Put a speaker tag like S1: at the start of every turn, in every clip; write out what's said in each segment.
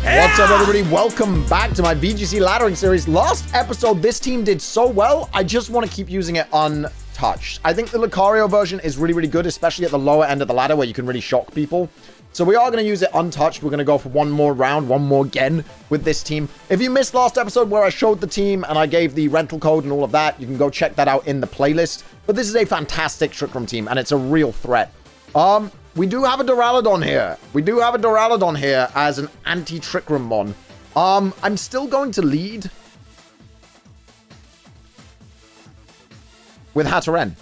S1: What's up, everybody? Welcome back to my VGC laddering series. Last episode, this team did so well, I just want to keep using it untouched. I think the Lucario version is really, really good, especially at the lower end of the ladder where you can really shock people. So we are going to use it untouched. We're going to go for one more round, one more again with this team. If you missed last episode where I showed the team and I gave the rental code and all of that, you can go check that out in the playlist. But this is a fantastic Trick Room team, and it's a real threat. We do have a Duraludon here. We do have a Duraludon here as an anti-Trick Room mon. I'm still going to lead with Hatterene,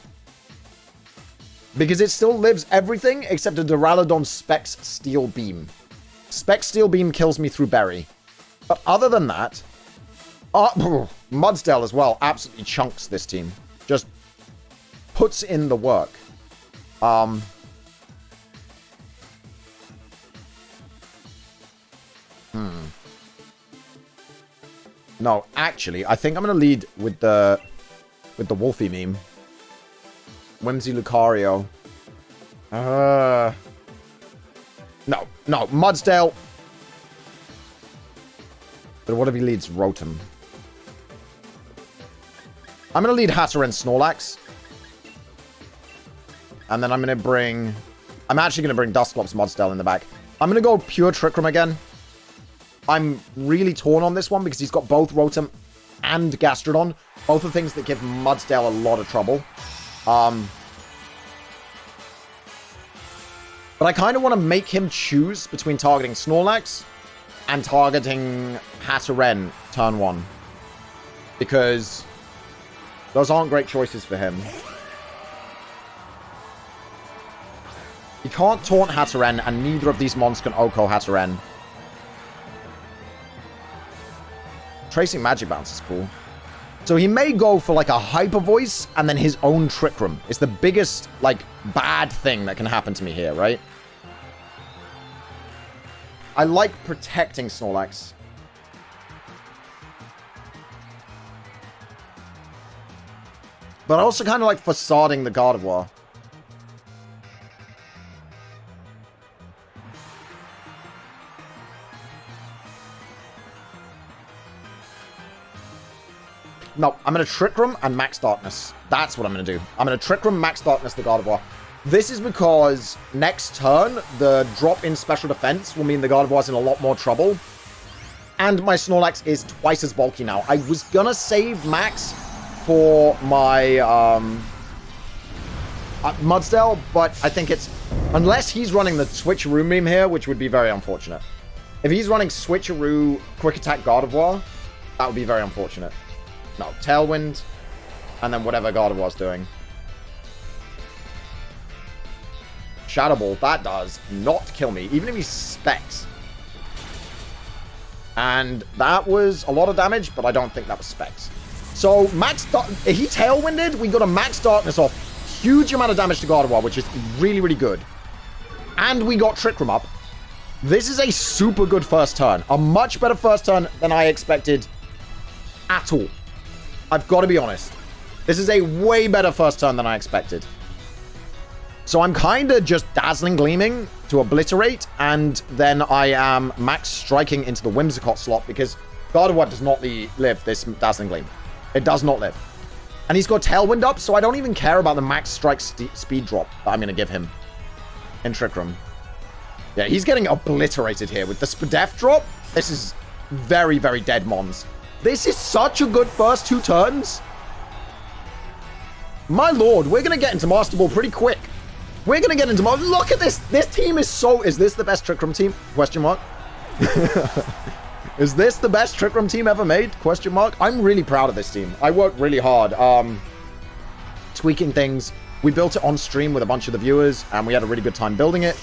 S1: because it still lives everything except a Duraludon Specs Steel Beam. Specs Steel Beam kills me through Berry. But other than that, Mudsdale as well absolutely chunks this team. Just puts in the work. No, actually, I think I'm going to lead with the Wolfie meme. Whimsy Lucario. No, Mudsdale. But what if he leads Rotom? I'm going to lead Hatterene Snorlax. And then I'm going to bring... I'm actually going to bring Dusclops Mudsdale in the back. I'm going to go pure Trick Room again. I'm really torn on this one because he's got both Rotom and Gastrodon. Both are things that give Mudsdale a lot of trouble. But I kind of want to make him choose between targeting Snorlax and targeting Hatterene turn 1. Because those aren't great choices for him. He can't taunt Hatterene, and neither of these mons can Oko Hatterene. Tracing Magic Bounce is cool. So he may go for like a Hyper Voice and then his own Trick Room. It's the biggest, like, bad thing that can happen to me here, right? I like protecting Snorlax. But I also kind of like facading the Gardevoir. No, I'm going to Trick Room and Max Darkness. That's what I'm going to do. I'm going to Trick Room, Max Darkness, the Gardevoir. This is because next turn, the drop in Special Defense will mean the Gardevoir's in a lot more trouble. And my Snorlax is twice as bulky now. I was going to save Max for my Mudsdale, but I think it's... Unless he's running the Switcheroo meme here, which would be very unfortunate. If he's running Switcheroo, Quick Attack Gardevoir, that would be very unfortunate. No, Tailwind, and then whatever Gardevoir's doing. Shadow Ball, that does not kill me, even if he Specs. And that was a lot of damage, but I don't think that was Specs. So, he Tailwinded, we got a Max Darkness off. Huge amount of damage to Gardevoir, which is really, really good. And we got Trick Room up. This is a super good first turn. A much better first turn than I expected at all. I've got to be honest. This is a way better first turn than I expected. So I'm kind of just Dazzling Gleaming to obliterate, and then I am Max Striking into the Whimsicott slot because Gardevoir does not live this Dazzling Gleam. It does not live. And he's got Tailwind up, so I don't even care about the Max Strike speed drop that I'm going to give him in Trick Room. Yeah, he's getting obliterated here with the Spadef drop. This is very, very dead mons. This is such a good first 2 turns. My lord, we're going to get into Master Ball pretty quick. We're going to get into... Look at this. This team is so... Is this the best Trick Room team? Question mark. Is this the best Trick Room team ever made? Question mark. I'm really proud of this team. I worked really hard. Tweaking things. We built it on stream with a bunch of the viewers, and we had a really good time building it.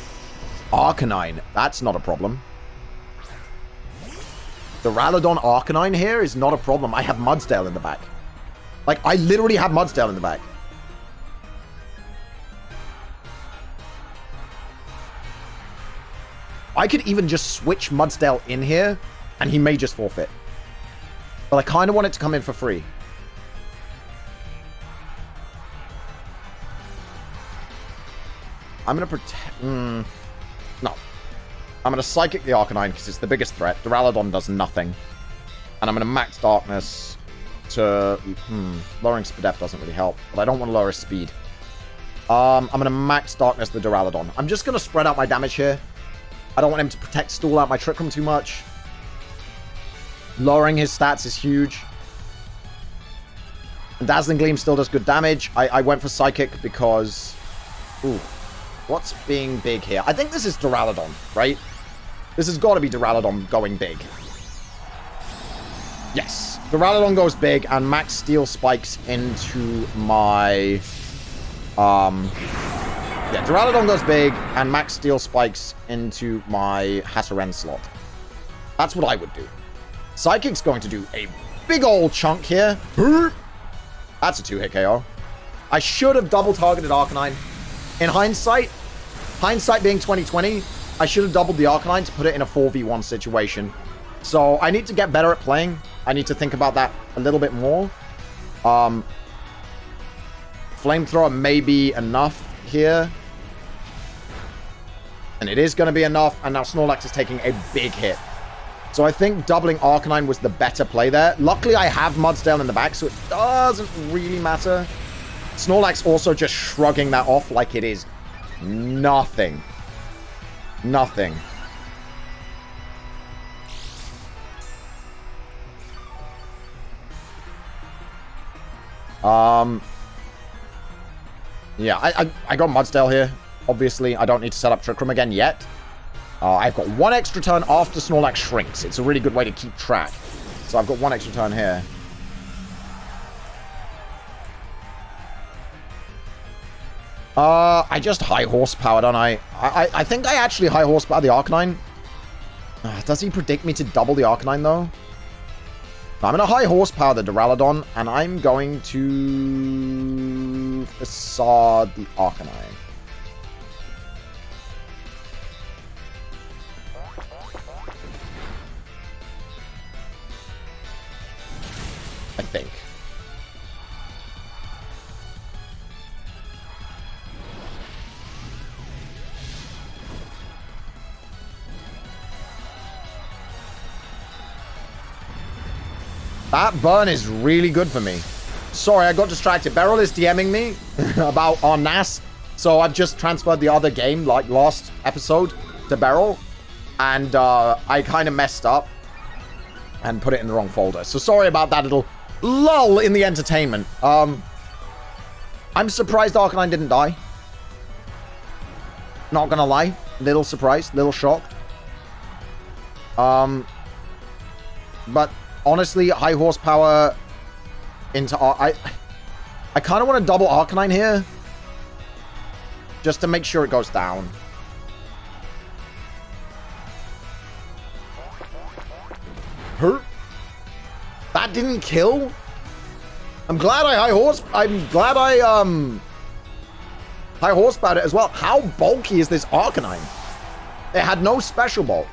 S1: Arcanine. That's not a problem. The Duraludon Arcanine here is not a problem. I have Mudsdale in the back. Like, I literally have Mudsdale in the back. I could even just switch Mudsdale in here, and he may just forfeit. But I kind of want it to come in for free. I'm going to protect... No. I'm going to Psychic the Arcanine because it's the biggest threat. Duraludon does nothing. And I'm going to Max Darkness to... lowering Spadef doesn't really help, but I don't want to lower his speed. I'm going to Max Darkness the Duraludon. I'm just going to spread out my damage here. I don't want him to protect stall out my Trick Room too much. Lowering his stats is huge. And Dazzling Gleam still does good damage. I went for Psychic because... Ooh. What's being big here? I think this is Duraludon, right? This has got to be Duraludon going big. Yes. Duraludon goes big, and Max Steel spikes into my... Yeah, Duraludon goes big, and Max Steel spikes into my Hatterene slot. That's what I would do. Psychic's going to do a big old chunk here. That's a 2-hit KO. I should have double targeted Arcanine. In hindsight being 2020, I should have doubled the Arcanine to put it in a 4v1 situation. So I need to get better at playing. I need to think about that a little bit more. Flamethrower may be enough here. And it is going to be enough. And now Snorlax is taking a big hit. So I think doubling Arcanine was the better play there. Luckily, I have Mudsdale in the back, so it doesn't really matter. Snorlax also just shrugging that off like it is nothing. Nothing. Yeah, I got Mudsdale here. Obviously, I don't need to set up Trick Room again yet. I've got one extra turn after Snorlax shrinks. It's a really good way to keep track. So I've got one extra turn here. I just high horsepower, don't I? I think I actually high horsepower the Arcanine. Does he predict me to double the Arcanine, though? I'm going to high horsepower the Duraludon, and I'm going to Facade the Arcanine. I think. That burn is really good for me. Sorry, I got distracted. Beryl is DMing me about our NAS. So I've just transferred the other game, like last episode, to Beryl. And I kind of messed up and put it in the wrong folder. So sorry about that little lull in the entertainment. I'm surprised Arcanine didn't die. Not gonna lie. Little surprised, little shocked. But honestly, high horsepower into I kind of want to double Arcanine here. Just to make sure it goes down. That didn't kill? I'm glad I high horsepowered it as well. How bulky is this Arcanine? It had no special bulk.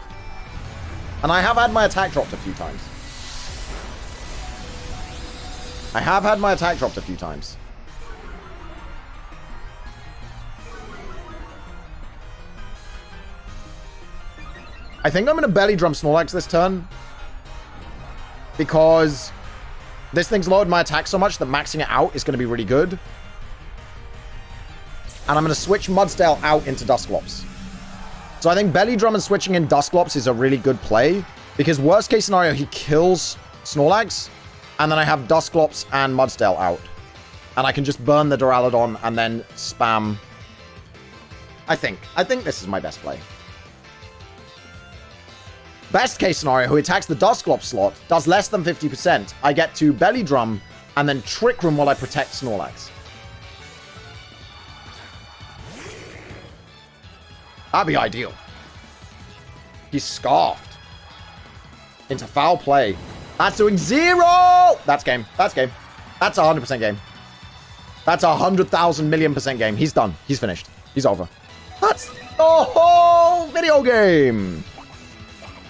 S1: And I have had my attack dropped a few times. I think I'm going to belly drum Snorlax this turn. Because this thing's lowered my attack so much that maxing it out is going to be really good. And I'm going to switch Mudsdale out into Dusclops. So I think belly drum and switching in Dusclops is a really good play. Because worst case scenario, he kills Snorlax. And then I have Dusclops and Mudsdale out. And I can just burn the Duraludon and then spam. I think this is my best play. Best case scenario, who attacks the Dusclops slot, does less than 50%. I get to belly drum and then Trick Room while I protect Snorlax. That'd be ideal. He's scarfed. Into foul play. That's doing 0! That's game. That's game. That's 100% game. That's 100,000 million % game. He's done. He's finished. He's over. That's the whole video game.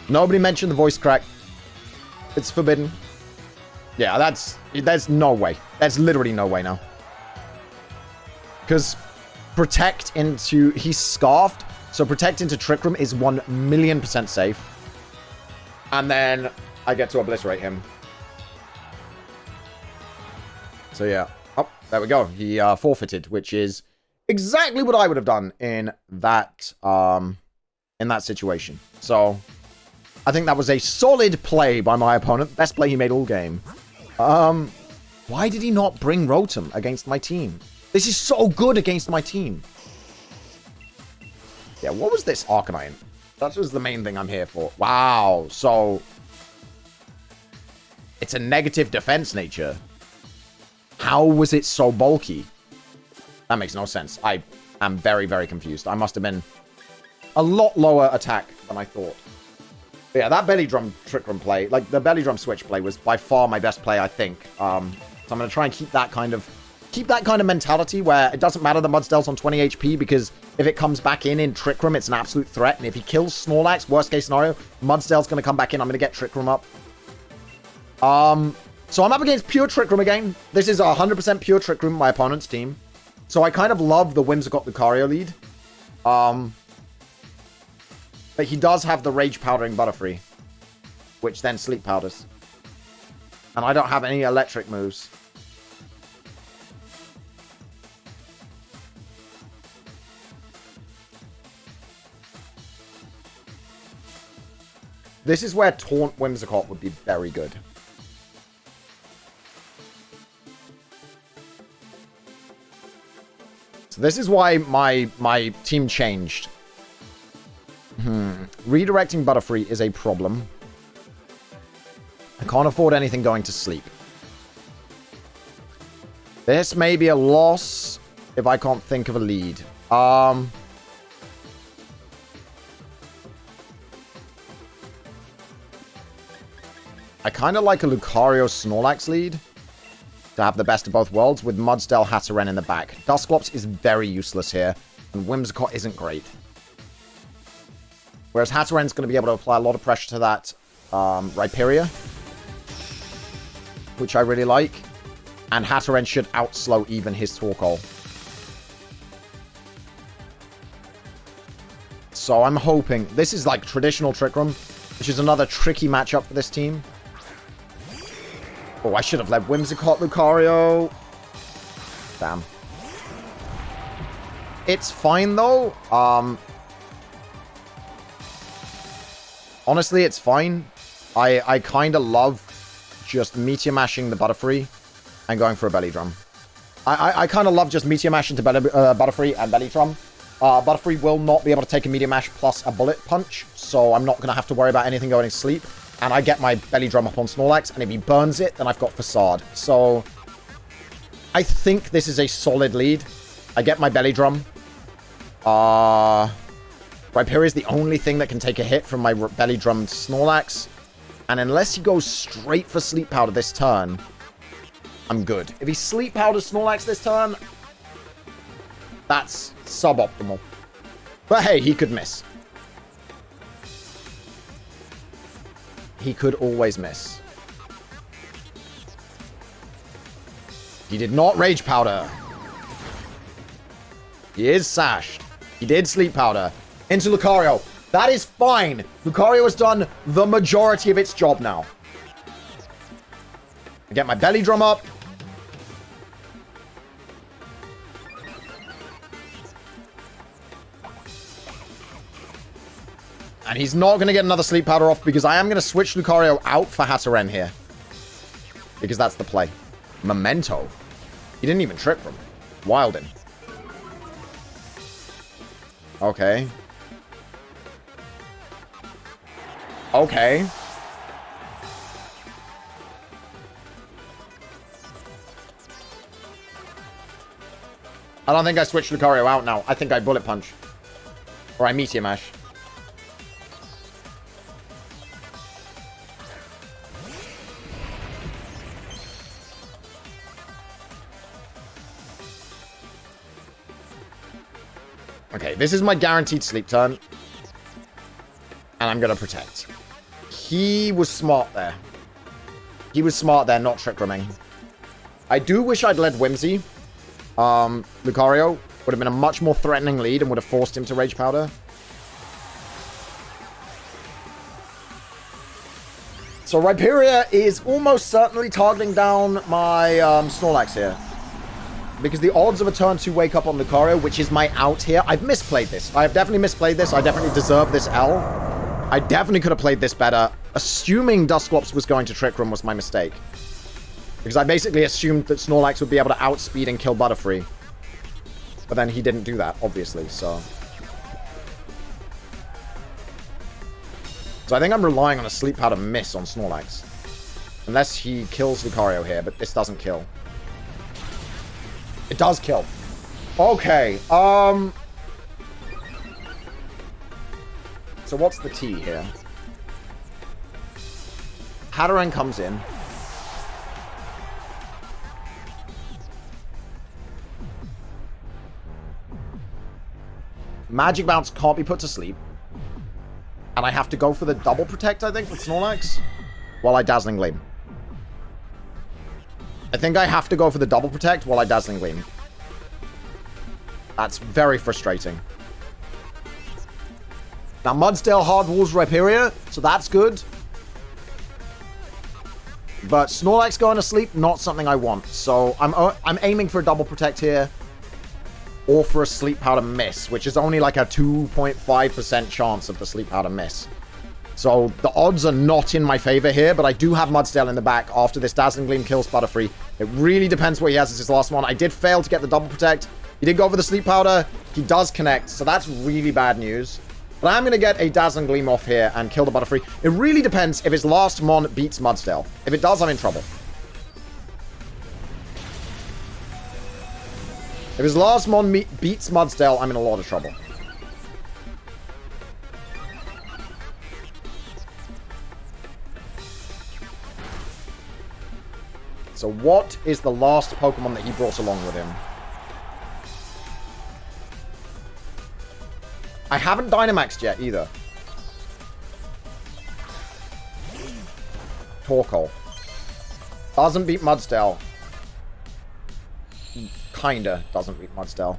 S1: Nobody mentioned the voice crack. It's forbidden. Yeah, there's no way. There's literally no way now. Because protect into... He's scarfed. So So Protect into Trick Room is 1,000,000% safe. And then I get to obliterate him. So yeah. Oh, there we go. He forfeited, which is exactly what I would have done in that situation. So I think that was a solid play by my opponent. Best play he made all game. Why did he not bring Rotom against my team? This is so good against my team. Yeah, what was this Arcanine? That was the main thing I'm here for. Wow. So it's a negative defense nature. How was it so bulky? That makes no sense. I am very, very confused. I must have been a lot lower attack than I thought. But yeah, that Belly Drum Trick Room play, like the Belly Drum Switch play was by far my best play, I think. So I'm going to try and keep that kind of mentality where it doesn't matter that Mudsdale's on 20 HP because if it comes back in Trick Room, it's an absolute threat. And if he kills Snorlax, worst case scenario, Mudsdale's going to come back in. I'm going to get Trick Room up. So I'm up against pure Trick Room again. This is 100% pure Trick Room, my opponent's team. So I kind of love the Whimsicott Lucario lead. But he does have the Rage Powdering Butterfree, which then Sleep Powders. And I don't have any electric moves. This is where Taunt Whimsicott would be very good. So this is why my team changed. Redirecting Butterfree is a problem. I can't afford anything going to sleep. This may be a loss if I can't think of a lead. I kind of like a Lucario Snorlax lead to have the best of both worlds with Mudsdale Hatterene in the back. Dusclops is very useless here, and Whimsicott isn't great. Whereas Hatterene's going to be able to apply a lot of pressure to that Rhyperior, which I really like. And Hatterene should outslow even his Torkoal. So I'm hoping... This is like traditional Trick Room, which is another tricky matchup for this team. Oh, I should have led Whimsicott Lucario. Damn. It's fine, though. Honestly, it's fine. I kind of love just Meteor Mashing the Butterfree and going for a Belly Drum. I kind of love just Meteor Mashing to Butterfree and Belly Drum. Butterfree will not be able to take a Meteor Mash plus a Bullet Punch, so I'm not going to have to worry about anything going to sleep. And I get my Belly Drum up on Snorlax, and if he burns it, then I've got Facade. So I think this is a solid lead. I get my Belly Drum. Rhyperior is the only thing that can take a hit from my Belly Drum Snorlax. And unless he goes straight for Sleep Powder this turn, I'm good. If he Sleep Powders Snorlax this turn, that's suboptimal. But hey, he could miss. He could always miss. He did not Rage Powder. He is sashed. He did Sleep Powder. Into Lucario. That is fine. Lucario has done the majority of its job now. I get my Belly Drum up. And he's not going to get another Sleep Powder off because I am going to switch Lucario out for Hatterene here. Because that's the play. Memento. He didn't even Trick Room. Wildin'. Okay. Okay. I don't think I switched Lucario out now. I think I Bullet Punch. Or I Meteor Mash. Okay, this is my guaranteed sleep turn. And I'm going to protect. He was smart there. He was smart there, not Trick Rooming. I do wish I'd led Whimsy. Lucario would have been a much more threatening lead and would have forced him to Rage Powder. So Rhyperia is almost certainly targeting down my Snorlax here. Because the odds of a turn 2 wake up on Lucario, which is my out here, I've misplayed this. I have definitely misplayed this. I definitely deserve this L. I definitely could have played this better. Assuming Dusclops was going to Trick Room was my mistake. Because I basically assumed that Snorlax would be able to outspeed and kill Butterfree. But then he didn't do that, obviously, so... So I think I'm relying on a Sleep Powder miss on Snorlax. Unless he kills Lucario here, but this doesn't kill. It does kill. Okay, so what's the T here? Hatterene comes in. Magic Bounce can't be put to sleep. And I have to go for the double protect, I think, with Snorlax. While I Dazzling Gleam. I think I have to go for the double protect while I Dazzling Gleam. That's very frustrating. Now, Mudsdale hard walls Rhyperia, so that's good. But Snorlax going to sleep, not something I want. So I'm aiming for a double protect here. Or for a Sleep Powder miss, which is only like a 2.5% chance of the Sleep Powder miss. So the odds are not in my favor here, but I do have Mudsdale in the back after this Dazzling Gleam kills Butterfree. It really depends what he has as his last one. I did fail to get the double protect. He did go for the Sleep Powder. He does connect, so that's really bad news. But I'm going to get a Dazzling Gleam off here and kill the Butterfree. It really depends if his last Mon beats Mudsdale. If it does, I'm in trouble. If his last Mon beats Mudsdale, I'm in a lot of trouble. So what is the last Pokemon that he brought along with him? I haven't Dynamaxed yet, either. Torkoal. Doesn't beat Mudsdale. Kinda doesn't beat Mudsdale.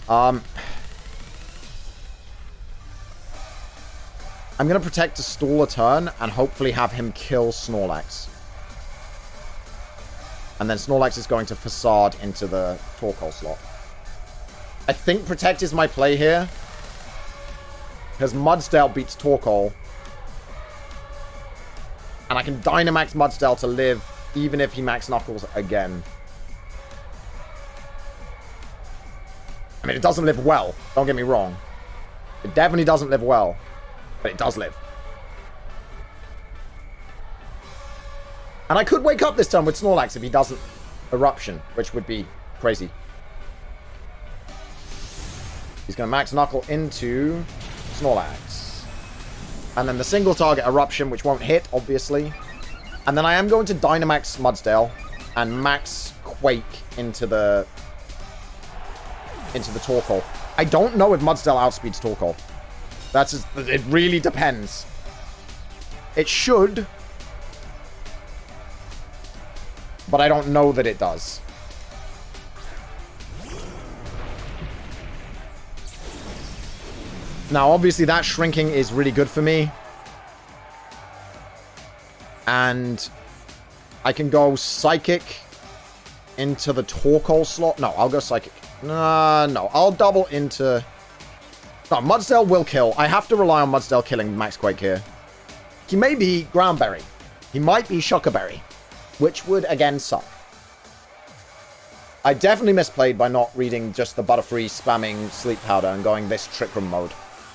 S1: I'm gonna protect to stall a turn and hopefully have him kill Snorlax. And then Snorlax is going to Facade into the Torkoal slot. I think Protect is my play here. Because Mudsdale beats Torkoal. And I can Dynamax Mudsdale to live, even if he Max Knuckles again. I mean, it doesn't live well. Don't get me wrong. It definitely doesn't live well. But it does live. And I could wake up this turn with Snorlax if he doesn't Eruption, which would be crazy. He's going to Max Knuckle into Snorlax. And then the single target Eruption, which won't hit, obviously. And then I am going to Dynamax Mudsdale and Max Quake into the Torkoal. I don't know if Mudsdale outspeeds Torkoal. It really depends. It should. But I don't know that it does. Now, obviously, that shrinking is really good for me. And I can go Psychic into the Torkoal slot. No, I'll go Psychic. No, I'll double into... No, Mudsdale will kill. I have to rely on Mudsdale killing Max Quake here. He may be Ground Berry. He might be Shocker Berry. Which would, again, suck. I definitely misplayed by not reading just the Butterfree spamming Sleep Powder and going this Trick Room mode.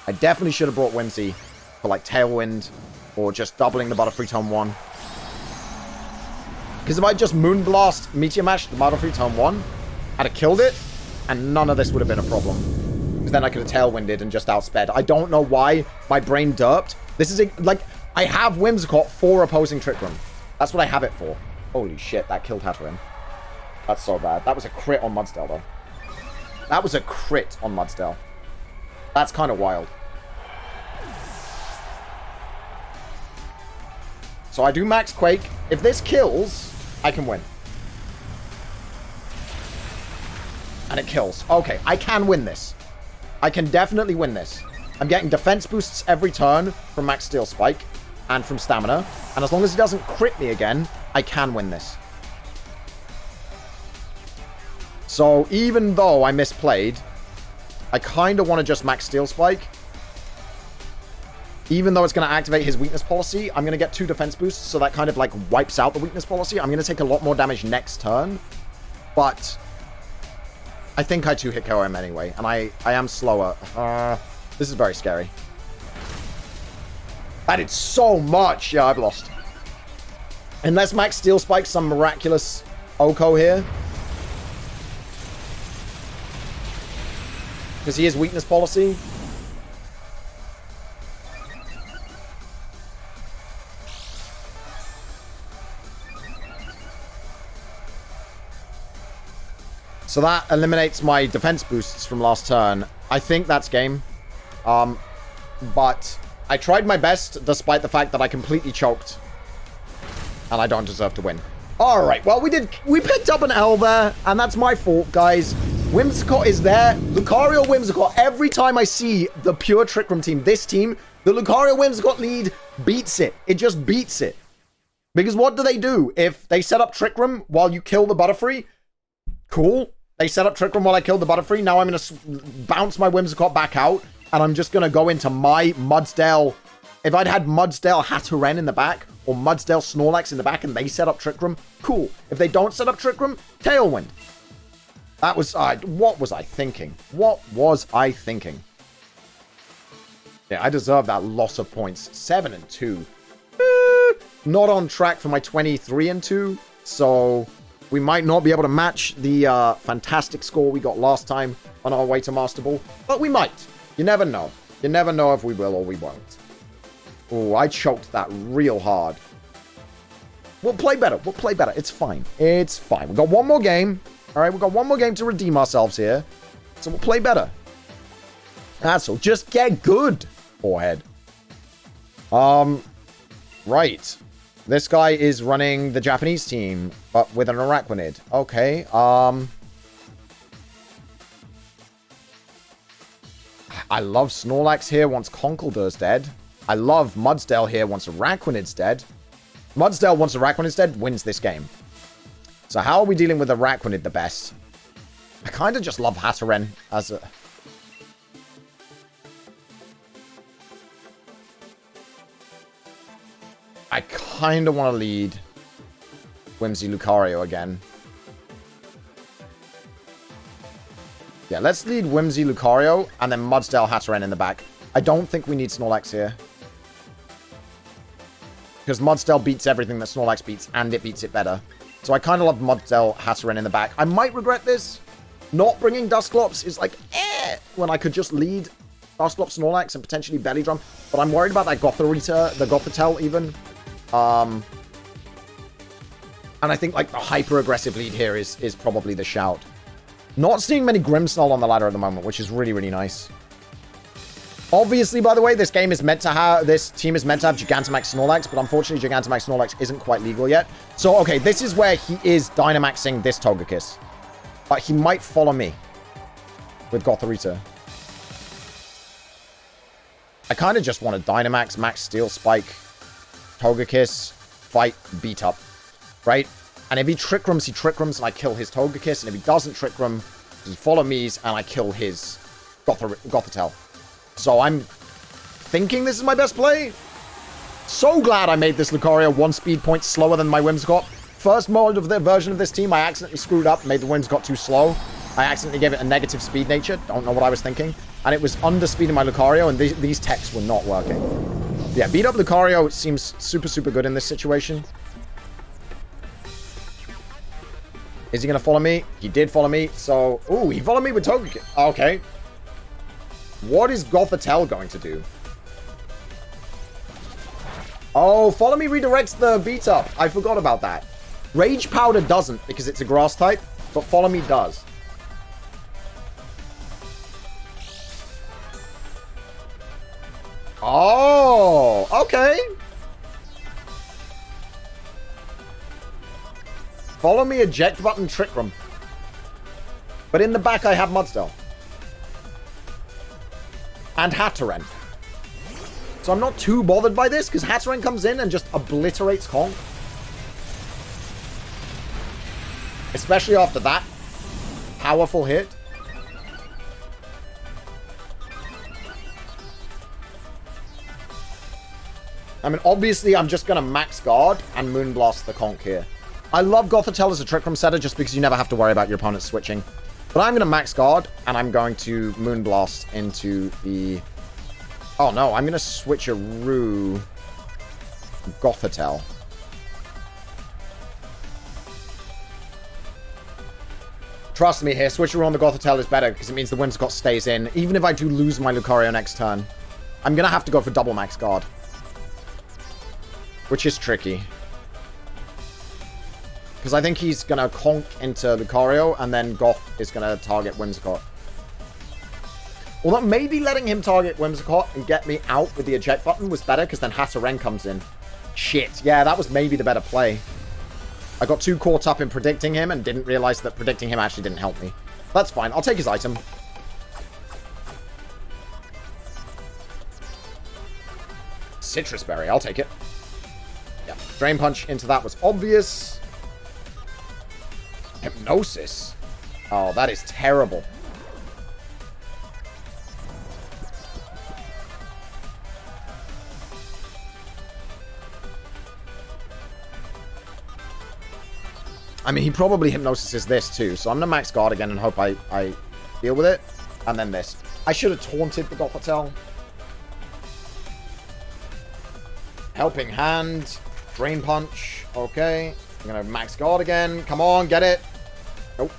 S1: I definitely should have brought Whimsy for, like, Tailwind or just doubling the Butterfree turn 1. Because if I just Moonblast Meteor Mash the Butterfree turn 1, I'd have killed it, and none of this would have been a problem. Because then I could have Tailwinded and just outsped. I don't know why my brain derped. This is, like, I have Whimsicott for opposing Trick Room. That's what I have it for. Holy shit, that killed Hatterene. That's so bad. That was a crit on Mudsdale, though. That was a crit on Mudsdale. That's kind of wild. So I do Max Quake. If this kills, I can win. And it kills. Okay, I can win this. I can definitely win this. I'm getting defense boosts every turn from Max Steel Spike. and from stamina. And as long as he doesn't crit me again, I can win this. So even though I misplayed, I kind of want to just max Steel Spike. Even though it's going to activate his weakness policy, I'm going to get 2 defense boosts, so that kind of like wipes out the weakness policy. I'm going to take a lot more damage next turn, but I think I 2-hit KO him anyway, and I am slower. This is very scary. I did so much. Yeah, I've lost. Unless Max Steel Spikes some miraculous Oko here. Because he is weakness policy. So that eliminates my defense boosts from last turn. I think that's game. But I tried my best despite the fact that I completely choked. And I don't deserve to win. Alright, well, we picked up an L there, and that's my fault, guys. Whimsicott is there. Lucario Whimsicott. Every time I see the pure Trick Room team, this team, the Lucario Whimsicott lead beats it. It just beats it. Because what do? If they set up Trick Room while you kill the Butterfree, cool. They set up Trick Room while I killed the Butterfree. Now I'm going to bounce my Whimsicott back out, and I'm just going to go into my Mudsdale. If I'd had Mudsdale Hatterene in the back, or Mudsdale Snorlax in the back, and they set up Trick Room, cool. If they don't set up Trick Room, Tailwind. That was, what was I thinking? What was I thinking? Yeah, I deserve that loss of points. 7-2. Not on track for my 23-2, so we might not be able to match the fantastic score we got last time on our way to Master Ball, but we might. You never know. You never know if we will or we won't. Oh, I choked that real hard. We'll play better. We'll play better. It's fine. It's fine. We've got one more game. All right, we've got one more game to redeem ourselves here. So we'll play better. That's all. Just get good, forehead. Right. This guy is running the Japanese team, but with an Araquanid. Okay, I love Snorlax here once Conkeldurr's dead. I love Mudsdale here once Araquanid's dead. Mudsdale once Araquanid's dead wins this game. So how are we dealing with Araquanid the best? I kind of just love Hatterene as a... I kind of want to lead Whimsy Lucario again. Yeah, let's lead Whimsy Lucario and then Mudsdale Hatterene in the back. I don't think we need Snorlax here. Because Mudsdale beats everything that Snorlax beats, and it beats it better. So I kind of love Mudsdale Hatterene in the back. I might regret this. Not bringing Dusclops is like, when I could just lead Dusclops, Snorlax, and potentially Belly Drum. But I'm worried about that Gothorita, the Gothitelle even. And I think like the hyper-aggressive lead here is probably the shout. Not seeing many Grimmsnarl on the ladder at the moment, which is really, really nice. Obviously, by the way, this team is meant to have Gigantamax Snorlax, but unfortunately Gigantamax Snorlax isn't quite legal yet. So, okay, this is where he is Dynamaxing this Togekiss. But he might follow me with Gothorita. I kind of just want to Dynamax, Max Steel Spike, Togekiss, fight, beat up, right? And if he Trick Rooms, and I kill his Togekiss. And if he doesn't Trick Room, he follow me's, and I kill his Gothitelle. So I'm thinking this is my best play. So glad I made this Lucario 1 speed point slower than my Whimsicott. First mode of the version of this team, I accidentally screwed up, made the Whimsicott too slow. I accidentally gave it a negative speed nature. Don't know what I was thinking. And it was underspeeding my Lucario, and these techs were not working. Yeah, beat up Lucario seems super, super good in this situation. Is he going to follow me? He did follow me. So, ooh, he followed me with Togekiss. Okay. What is Gothitelle going to do? Oh, follow me redirects the beat up. I forgot about that. Rage Powder doesn't because it's a grass type, but follow me does. Oh, okay. Follow me, eject button, Trick Room. But in the back, I have Mudsdale. And Hatterene. So I'm not too bothered by this, because Hatterene comes in and just obliterates Conk. Especially after that powerful hit. I mean, obviously, I'm just going to max guard and Moonblast the Conk here. I love Gothitelle as a Trick Room setter just because you never have to worry about your opponent switching. But I'm going to max guard, and I'm going to Moonblast into the... Oh, no, I'm going to switcheroo Gothitelle. Trust me here, switcheroo on the Gothitelle is better because it means the Whimsicott stays in. Even if I do lose my Lucario next turn, I'm going to have to go for double max guard. Which is tricky. Because I think he's going to Conk into Lucario, and then Goth is going to target Whimsicott. Although maybe letting him target Whimsicott and get me out with the eject button was better, because then Hatterene comes in. Shit. Yeah, that was maybe the better play. I got too caught up in predicting him and didn't realize that predicting him actually didn't help me. That's fine. I'll take his item. Citrus Berry. I'll take it. Yeah. Drain Punch into that was obvious. Hypnosis. Oh, that is terrible. I mean, he probably Hypnosis this too, so I'm going to max guard again and hope I deal with it. And then this. I should have taunted the Gothitelle. Helping Hand. Drain Punch. Okay. I'm going to max guard again. Come on, get it. Nope.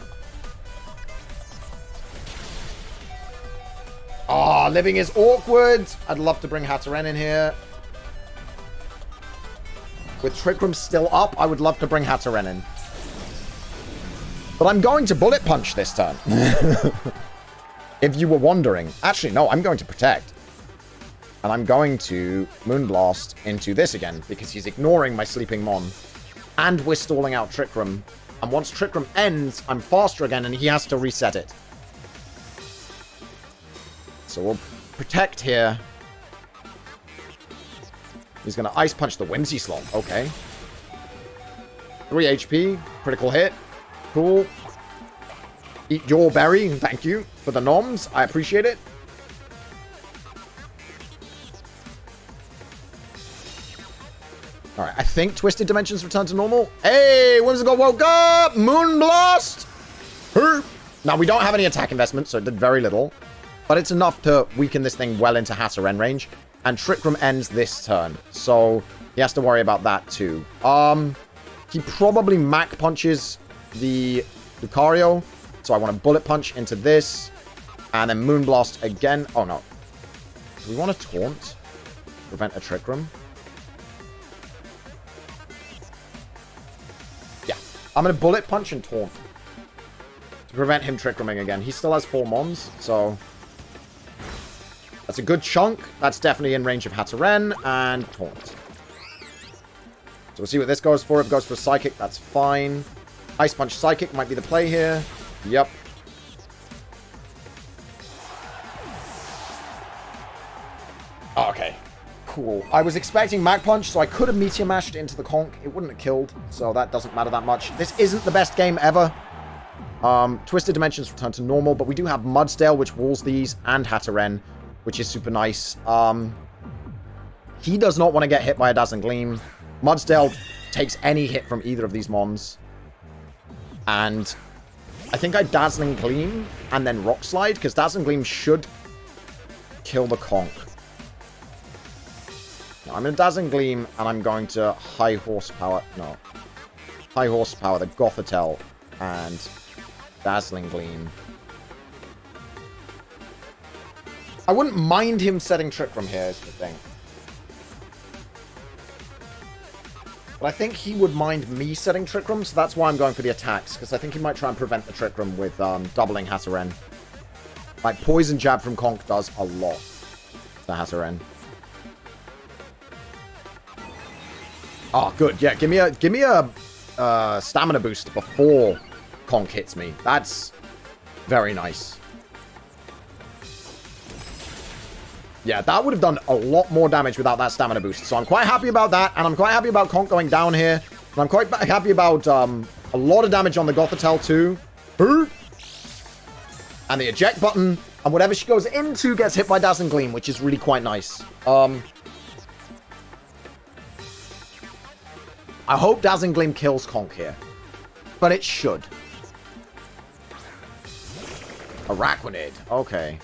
S1: Ah, living is awkward. I'd love to bring Hatterene in here. With Trick Room still up, I would love to bring Hatterene in. But I'm going to Bullet Punch this turn. If you were wondering. Actually, no, I'm going to Protect. And I'm going to Moonblast into this again, because he's ignoring my Sleeping Mon. And we're stalling out Trick Room. And once Trick Room ends, I'm faster again, and he has to reset it. So we'll Protect here. He's going to Ice Punch the Whimsy Slot. Okay. 3 HP. Critical hit. Cool. Eat your berry. Thank you for the noms. I appreciate it. Alright, I think Twisted Dimensions return to normal. Hey, Whimsicott woke up! Moonblast! Herp! Now, we don't have any attack investment, so it did very little. But it's enough to weaken this thing well into Hatterene range. And Trick Room ends this turn. So, he has to worry about that too. He probably Mac punches the Lucario. So I want to Bullet Punch into this. And then Moonblast again. Oh, no. Do we want to Taunt? Prevent a Trick Room? Yeah. I'm going to Bullet Punch and Taunt. To prevent him Trick Rooming again. He still has 4 Mons, so... That's a good chunk. That's definitely in range of Hatterene and Taunt. So we'll see what this goes for. If it goes for Psychic, that's fine. Ice Punch Psychic might be the play here. Yep. Oh, okay. Cool. I was expecting Mag Punch, so I could have Meteor Mashed into the Conk. It wouldn't have killed, so that doesn't matter that much. This isn't the best game ever. Twisted Dimensions return to normal, but we do have Mudsdale, which walls these, and Hatterene, which is super nice. He does not want to get hit by a Dazzling Gleam. Mudsdale takes any hit from either of these Mons. And I think I Dazzling Gleam and then Rock Slide, because Dazzling Gleam should kill the Conk. Now, I'm going to Dazzling Gleam, and I'm going to High Horsepower the Gothitelle and Dazzling Gleam. I wouldn't mind him setting Trick Room here, is the thing. But I think he would mind me setting Trick Room, so that's why I'm going for the attacks, because I think he might try and prevent the Trick Room with doubling Hatterene. Like, Poison Jab from Conk does a lot to Hatterene. Oh, good. Yeah, give me a stamina boost before Conk hits me. That's very nice. Yeah, that would have done a lot more damage without that stamina boost. So I'm quite happy about that, and I'm quite happy about Conk going down here. And I'm quite happy about a lot of damage on the Gothitelle too. And the eject button, and whatever she goes into gets hit by Dazzling Gleam, which is really quite nice. I hope Dazzling Gleam kills Conk here, but it should. Araquanid, okay.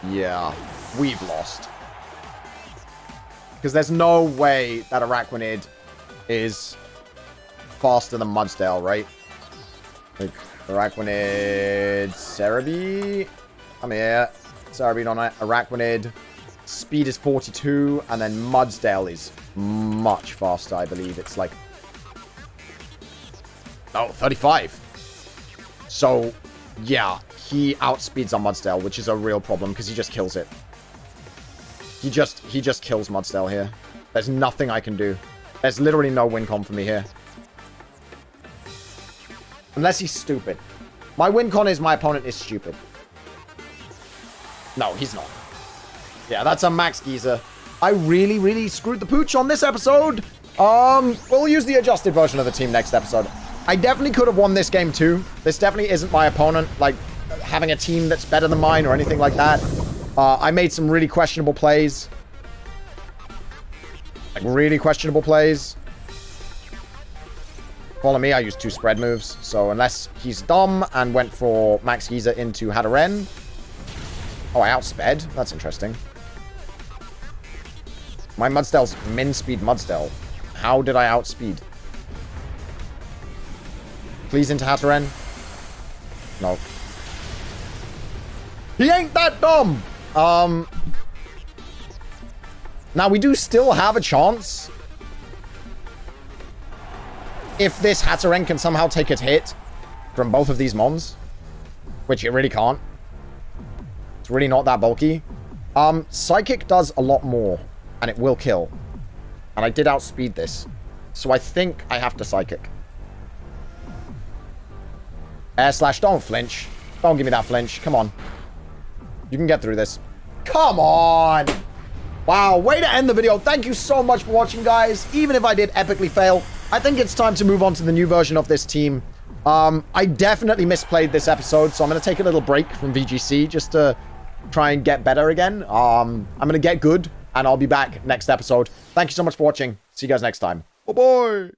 S1: Yeah, we've lost. Because there's no way that Araquanid is faster than Mudsdale, right? Like, Araquanid, Cerebi. Come here. Cerebi on Araquanid. Speed is 42, and then Mudsdale is much faster, I believe. It's like... Oh, 35. So, yeah, he outspeeds on Mudsdale, which is a real problem, because he just kills it. He just kills Mudsdale here. There's nothing I can do. There's literally no win con for me here. Unless he's stupid. My win con is my opponent is stupid. No, he's not. Yeah, that's a Max Geezer. I really, really screwed the pooch on this episode. We'll use the adjusted version of the team next episode. I definitely could have won this game too. This definitely isn't my opponent, like, having a team that's better than mine or anything like that. I made some really questionable plays. Like, really questionable plays. Follow me, I used 2 spread moves. So, unless he's dumb and went for Max Geezer into Hatterene. Oh, I outsped. That's interesting. My Mudsdale's min-speed Mudsdale. How did I outspeed? Please into Hatterene. No. He ain't that dumb! Now, we do still have a chance. If this Hatterene can somehow take a hit from both of these mons. Which it really can't. It's really not that bulky. Psychic does a lot more. And it will kill. And I did outspeed this. So I think I have to Psychic. Air Slash, don't flinch. Don't give me that flinch. Come on. You can get through this. Come on! Wow, way to end the video. Thank you so much for watching, guys. Even if I did epically fail, I think it's time to move on to the new version of this team. I definitely misplayed this episode, so I'm going to take a little break from VGC just to try and get better again. I'm going to get good, and I'll be back next episode. Thank you so much for watching. See you guys next time. Bye-bye!